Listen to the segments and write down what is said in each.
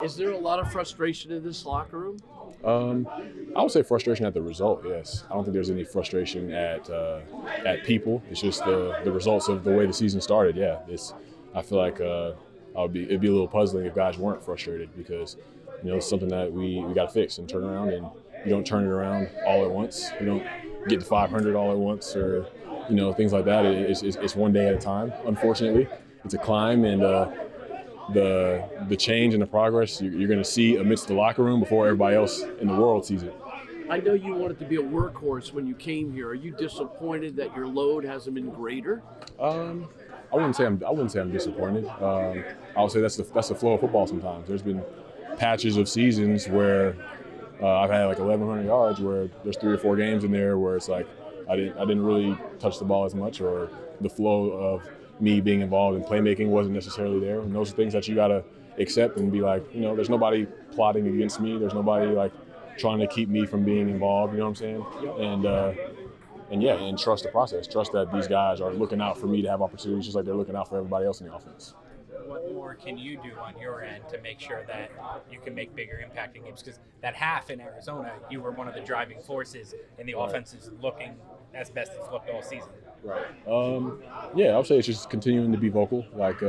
Is there a lot of frustration in this locker room? I would say frustration at the result. Yes, I don't think there's any frustration at people. It's just the results of the way the season started. Yeah, I feel like it'd be a little puzzling if guys weren't frustrated because it's something that we got to fix and turn around. And you don't turn it around all at once. You don't get to 500 all at once, or things like that. It's one day at a time. Unfortunately, it's a climb, and the change and the progress you're going to see amidst the locker room before everybody else in the world sees it. I know you wanted to be a workhorse when you came here. Are you disappointed that your load hasn't been greater? I wouldn't say I'm disappointed. I would say that's the flow of football. Sometimes there's been patches of seasons where I've had like 1,100 yards, where there's 3 or 4 games in there where it's like I didn't really touch the ball as much, or the flow of me being involved in playmaking wasn't necessarily there. And those are things that you gotta accept and be like, there's nobody plotting against me. There's nobody like trying to keep me from being involved. You know what I'm saying? And trust the process. Trust that these guys are looking out for me to have opportunities, just like they're looking out for everybody else in the offense. What more can you do on your end to make sure that you can make bigger impacting games? Because that half in Arizona, you were one of the driving forces, and the offense is looking as best it's looked all season. Right. I would say it's just continuing to be vocal. Like,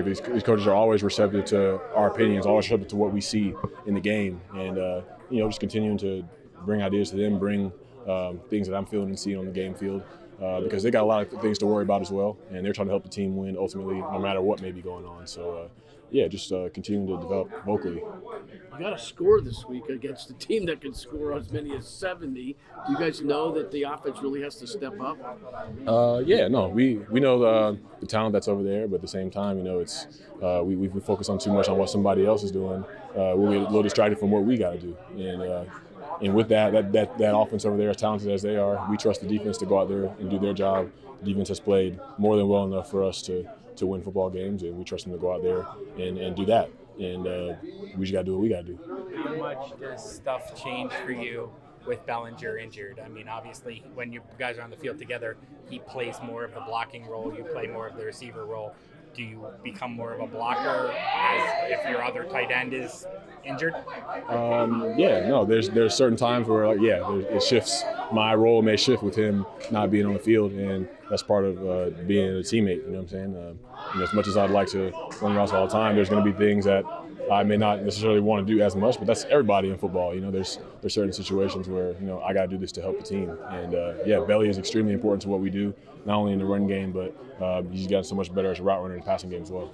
these coaches are always receptive to our opinions, always receptive to what we see in the game, and just continuing to bring ideas to them, bring things that I'm feeling and seeing on the game field. Because they got a lot of things to worry about as well, and they're trying to help the team win ultimately, no matter what may be going on. So, just continuing to develop vocally. You got to score this week against a team that can score as many as 70. Do you guys know that the offense really has to step up? We know the talent that's over there, but at the same time, it's we focus on too much on what somebody else is doing. We'll get a little distracted from what we got to do, and with that offense over there, as talented as they are, we trust the defense to go out there and do their job. The defense has played more than well enough for us to win football games, and we trust them to go out there and do that. And we just got to do what we got to do. How much does stuff change for you with Bellinger injured? I mean, obviously, when you guys are on the field together, he plays more of the blocking role, you play more of the receiver role. Do you become more of a blocker as if your other tight end is injured? There's certain times where it shifts. My role may shift with him not being on the field, and that's part of being a teammate. You know what I'm saying? As much as I'd like to run routes all the time, there's going to be things that I may not necessarily want to do as much, but that's everybody in football. There's certain situations where I got to do this to help the team, and Belly is extremely important to what we do, not only in the run game, but he's gotten so much better as a route runner in the passing game as well.